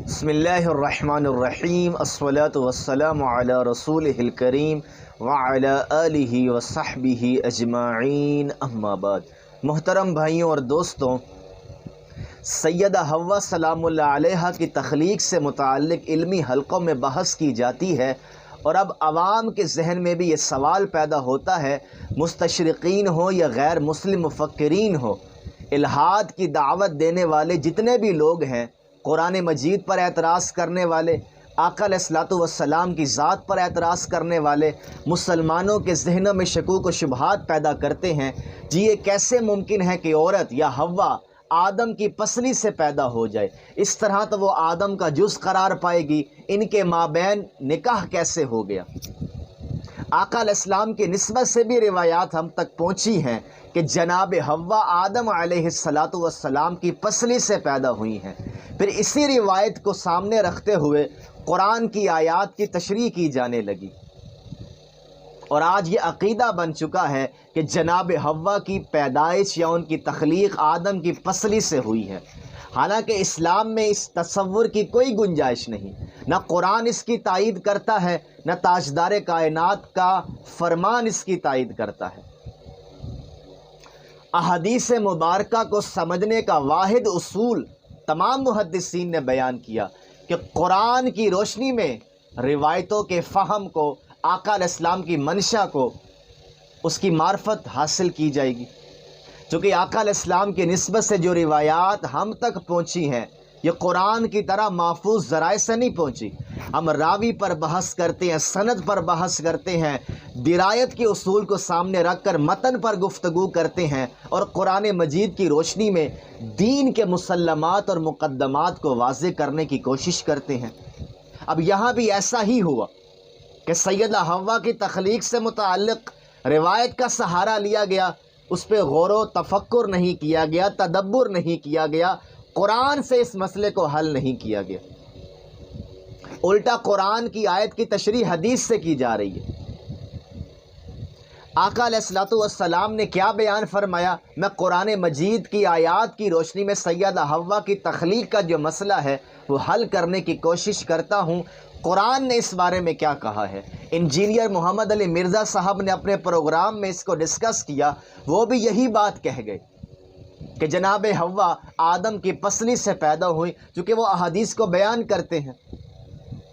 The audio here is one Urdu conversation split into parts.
بسم اللہ الرحمن الرحیم، الصلاۃ والسلام علی رسولہ الکریم وعلی آلہ وصحبہ اجمعین، اما بعد۔ محترم بھائیوں اور دوستوں، سیدہ حوا سلام اللہ علیہا کی تخلیق سے متعلق علمی حلقوں میں بحث کی جاتی ہے، اور اب عوام کے ذہن میں بھی یہ سوال پیدا ہوتا ہے، مستشرقین ہو یا غیر مسلم مفکرین ہو، الحاد کی دعوت دینے والے جتنے بھی لوگ ہیں، قرآن مجید پر اعتراض کرنے والے، آقا علیہ الصلوۃ والسلام کی ذات پر اعتراض کرنے والے، مسلمانوں کے ذہنوں میں شکوک و شبہات پیدا کرتے ہیں، جی یہ کیسے ممکن ہے کہ عورت یا حوا آدم کی پسلی سے پیدا ہو جائے؟ اس طرح تو وہ آدم کا جز قرار پائے گی، ان کے مابین نکاح کیسے ہو گیا؟ آقا علیہ السلام کی نسبت سے بھی روایات ہم تک پہنچی ہیں کہ جناب حوا آدم علیہ السلام کی پسلی سے پیدا ہوئی ہیں۔ پھر اسی روایت کو سامنے رکھتے ہوئے قرآن کی آیات کی تشریح کی جانے لگی، اور آج یہ عقیدہ بن چکا ہے کہ جناب حوا کی پیدائش یا ان کی تخلیق آدم کی پسلی سے ہوئی ہے، حالانکہ اسلام میں اس تصور کی کوئی گنجائش نہیں، نہ قرآن اس کی تائید کرتا ہے، نہ تاجدار کائنات کا فرمان اس کی تائید کرتا ہے۔ احادیث مبارکہ کو سمجھنے کا واحد اصول تمام محدثین نے بیان کیا کہ قرآن کی روشنی میں روایتوں کے فہم کو، آقا علیہ السلام کی منشا کو، اس کی معرفت حاصل کی جائے گی۔ چونکہ آقا علیہ السلام کی نسبت سے جو روایات ہم تک پہنچی ہیں، یہ قرآن کی طرح محفوظ ذرائع سے نہیں پہنچی۔ ہم راوی پر بحث کرتے ہیں، سند پر بحث کرتے ہیں، درایت کے اصول کو سامنے رکھ کر متن پر گفتگو کرتے ہیں، اور قرآن مجید کی روشنی میں دین کے مسلمات اور مقدمات کو واضح کرنے کی کوشش کرتے ہیں۔ اب یہاں بھی ایسا ہی ہوا کہ سیدہ حوا کی تخلیق سے متعلق روایت کا سہارا لیا گیا، اس پہ غور و تفکر نہیں کیا گیا، تدبر نہیں کیا گیا، قرآن سے اس مسئلے کو حل نہیں کیا گیا، الٹا قرآن کی آیت کی تشریح حدیث سے کی جا رہی ہے۔ آقا علیہ الصلوۃ والسلام نے کیا بیان فرمایا؟ میں قرآن مجید کی آیات کی روشنی میں سیدہ حوا کی تخلیق کا جو مسئلہ ہے وہ حل کرنے کی کوشش کرتا ہوں۔ قرآن نے اس بارے میں کیا کہا ہے؟ انجینئر محمد علی مرزا صاحب نے اپنے پروگرام میں اس کو ڈسکس کیا، وہ بھی یہی بات کہہ گئے کہ جناب حوا آدم کی پسلی سے پیدا ہوئی، چونکہ وہ احادیث کو بیان کرتے ہیں۔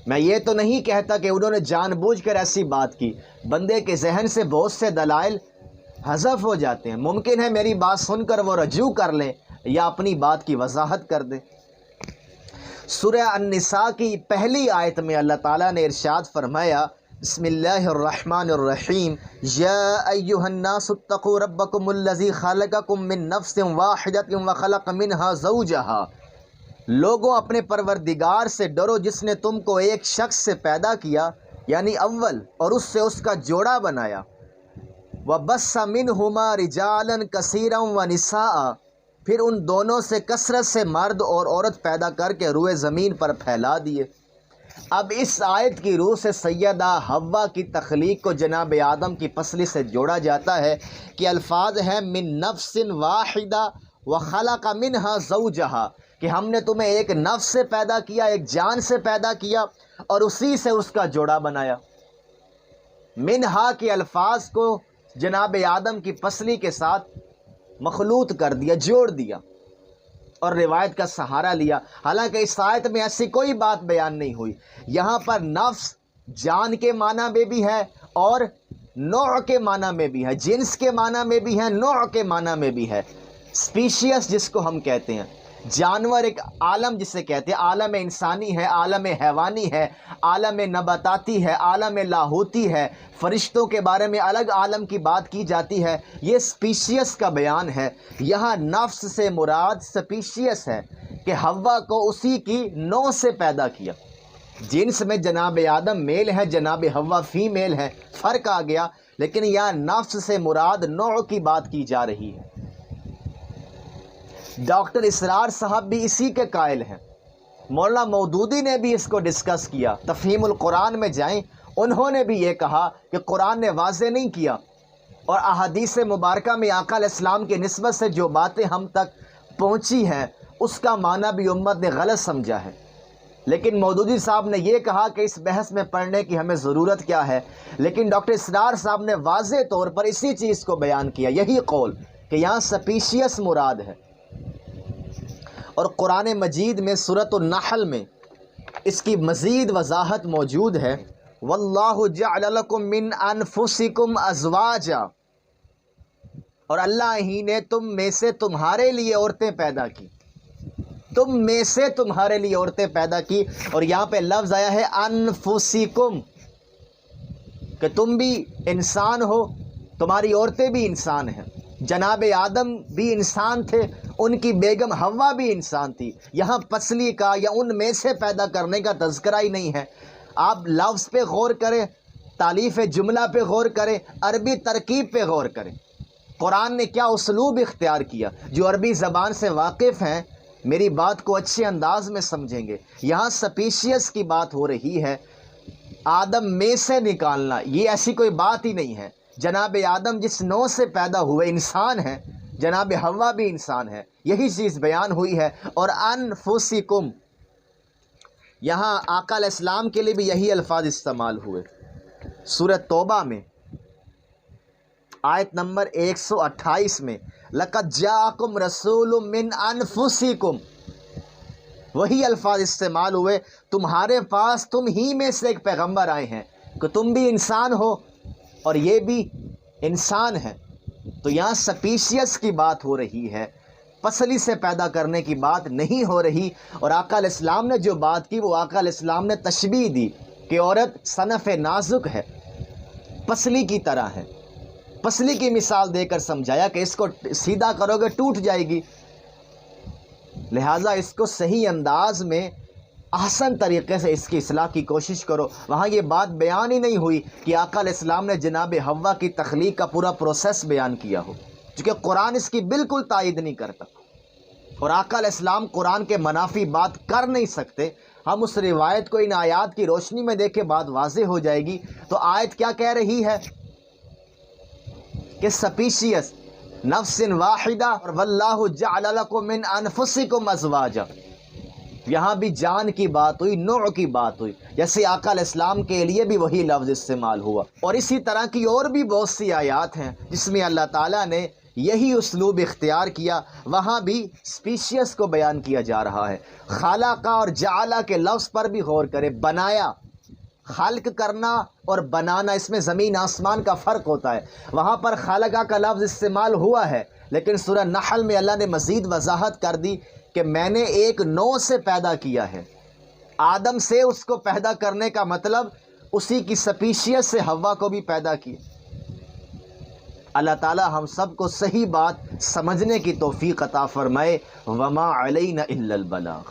میں یہ تو نہیں کہتا کہ انہوں نے جان بوجھ کر ایسی بات کی، بندے کے ذہن سے بہت سے دلائل حذف ہو جاتے ہیں، ممکن ہے میری بات سن کر وہ رجوع کر لیں یا اپنی بات کی وضاحت کر دیں۔ سورہ النساء کی پہلی آیت میں اللہ تعالیٰ نے ارشاد فرمایا، بسم اللہ الرحمن الرحیم، یا ایہا الناس اتقوا ربکم الذی خلقکم من نفس واحدۃ وخلق منہا زوجہا، لوگوں اپنے پروردگار سے ڈرو جس نے تم کو ایک شخص سے پیدا کیا، یعنی اول، اور اس سے اس کا جوڑا بنایا، وَبَثَّ مِنْهُمَا رِجَالًا كَثِيرًا وَنِسَاءً، پھر ان دونوں سے کثرت سے مرد اور عورت پیدا کر کے روئے زمین پر پھیلا دیے۔ اب اس آیت کی روح سے سیدہ حوا کی تخلیق کو جناب آدم کی پسلی سے جوڑا جاتا ہے کہ الفاظ ہیں من نفس واحدہ وخلق منہا زوجہا، کہ ہم نے تمہیں ایک نفس سے پیدا کیا، ایک جان سے پیدا کیا، اور اسی سے اس کا جوڑا بنایا۔ منہا کے الفاظ کو جناب آدم کی پسلی کے ساتھ مخلوط کر دیا، جوڑ دیا، اور روایت کا سہارا لیا، حالانکہ اس آیت میں ایسی کوئی بات بیان نہیں ہوئی۔ یہاں پر نفس جان کے معنی میں بھی ہے اور نوع کے معنی میں بھی ہے، جنس کے معنی میں بھی ہے، نوع کے معنی میں بھی ہے۔ اسپیشیس جس کو ہم کہتے ہیں، جانور ایک عالم جسے کہتے ہیں، عالم انسانی ہے، عالم حیوانی ہے، عالم نباتاتی ہے، عالم لاہوتی ہے، فرشتوں کے بارے میں الگ عالم کی بات کی جاتی ہے، یہ سپیشیس کا بیان ہے۔ یہاں نفس سے مراد سپیشیس ہے کہ حوا کو اسی کی نوع سے پیدا کیا۔ جنس میں جناب آدم میل ہے، جناب حوا فیمیل ہے، فرق آ گیا، لیکن یہاں نفس سے مراد نوع کی بات کی جا رہی ہے۔ ڈاکٹر اسرار صاحب بھی اسی کے قائل ہیں، مولانا مودودی نے بھی اس کو ڈسکس کیا، تفہیم القرآن میں جائیں، انہوں نے بھی یہ کہا کہ قرآن نے واضح نہیں کیا، اور احادیث مبارکہ میں آقا علیہ السلام کی نسبت سے جو باتیں ہم تک پہنچی ہیں اس کا معنی بھی امت نے غلط سمجھا ہے۔ لیکن مودودی صاحب نے یہ کہا کہ اس بحث میں پڑھنے کی ہمیں ضرورت کیا ہے، لیکن ڈاکٹر اسرار صاحب نے واضح طور پر اسی چیز کو بیان کیا، یہی قول کہ یہاں سپیشیس مراد ہے۔ اور قرآن مجید میں سورۃ النحل میں اس کی مزید وضاحت موجود ہے، واللہ جعل لکم من انفسکم ازواجا، اور اللہ ہی نے تم میں سے تمہارے لیے عورتیں پیدا کی، تم میں سے تمہارے لیے عورتیں پیدا کی، اور یہاں پہ لفظ آیا ہے انفسکم، کہ تم بھی انسان ہو، تمہاری عورتیں بھی انسان ہیں۔ جناب آدم بھی انسان تھے، ان کی بیگم حوا بھی انسان تھی۔ یہاں پسلی کا یا ان میں سے پیدا کرنے کا تذکرہ ہی نہیں ہے۔ آپ لفظ پہ غور کریں، تالیف جملہ پہ غور کریں، عربی ترکیب پہ غور کریں، قرآن نے کیا اسلوب اختیار کیا۔ جو عربی زبان سے واقف ہیں میری بات کو اچھے انداز میں سمجھیں گے۔ یہاں سپیشیس کی بات ہو رہی ہے، آدم میں سے نکالنا، یہ ایسی کوئی بات ہی نہیں ہے۔ جناب آدم جس نوع سے پیدا ہوئے انسان ہیں، جناب حوا بھی انسان ہے، یہی چیز بیان ہوئی ہے۔ اور انفسکم، یہاں آقا علیہ السلام کے لیے بھی یہی الفاظ استعمال ہوئے۔ سورۃ توبہ میں آیت نمبر 128 میں لَقَدْ جَاءَكُمْ رَسُولٌ مِّنْ أَنفُسِكُمْ، وہی الفاظ استعمال ہوئے، تمہارے پاس تم ہی میں سے ایک پیغمبر آئے ہیں، کہ تم بھی انسان ہو اور یہ بھی انسان ہے۔ تو یہاں سپیشیس کی بات ہو رہی ہے، پسلی سے پیدا کرنے کی بات نہیں ہو رہی۔ اور آقا علیہ السلام نے جو بات کی وہ آقا علیہ السلام نے تشبیہ دی کہ عورت صنف نازک ہے، پسلی کی طرح ہے۔ پسلی کی مثال دے کر سمجھایا کہ اس کو سیدھا کرو گے ٹوٹ جائے گی، لہٰذا اس کو صحیح انداز میں احسن طریقے سے اس کی اصلاح کی کوشش کرو۔ وہاں یہ بات بیان ہی نہیں ہوئی کہ آقا علیہ السلام نے جناب حوا کی تخلیق کا پورا پروسیس بیان کیا ہو، کیونکہ قرآن اس کی بالکل تائید نہیں کرتا، اور آقا علیہ السلام قرآن کے منافی بات کر نہیں سکتے۔ ہم اس روایت کو ان آیات کی روشنی میں دیکھیں، بات واضح ہو جائے گی۔ تو آیت کیا کہہ رہی ہے کہ سپیشیس، نفس واحدہ، اور واللہ جعل لکم من انفسکم ازواجا، یہاں بھی جان کی بات ہوئی، نوع کی بات ہوئی، جیسے آقا علیہ السلام کے لیے بھی وہی لفظ استعمال ہوا۔ اور اسی طرح کی اور بھی بہت سی آیات ہیں جس میں اللہ تعالیٰ نے یہی اسلوب اختیار کیا، وہاں بھی سپیشیس کو بیان کیا جا رہا ہے۔ خالقہ اور جعلہ کے لفظ پر بھی غور کرے، بنایا، خلق کرنا اور بنانا، اس میں زمین آسمان کا فرق ہوتا ہے۔ وہاں پر خالقہ کا لفظ استعمال ہوا ہے، لیکن سورہ نحل میں اللہ نے مزید وضاحت کر دی کہ میں نے ایک نوع سے پیدا کیا ہے۔ آدم سے اس کو پیدا کرنے کا مطلب اسی کی سپیشیس سے حوا کو بھی پیدا کیا۔ اللہ تعالی ہم سب کو صحیح بات سمجھنے کی توفیق عطا فرمائے۔ وما علینا الا البلاغ۔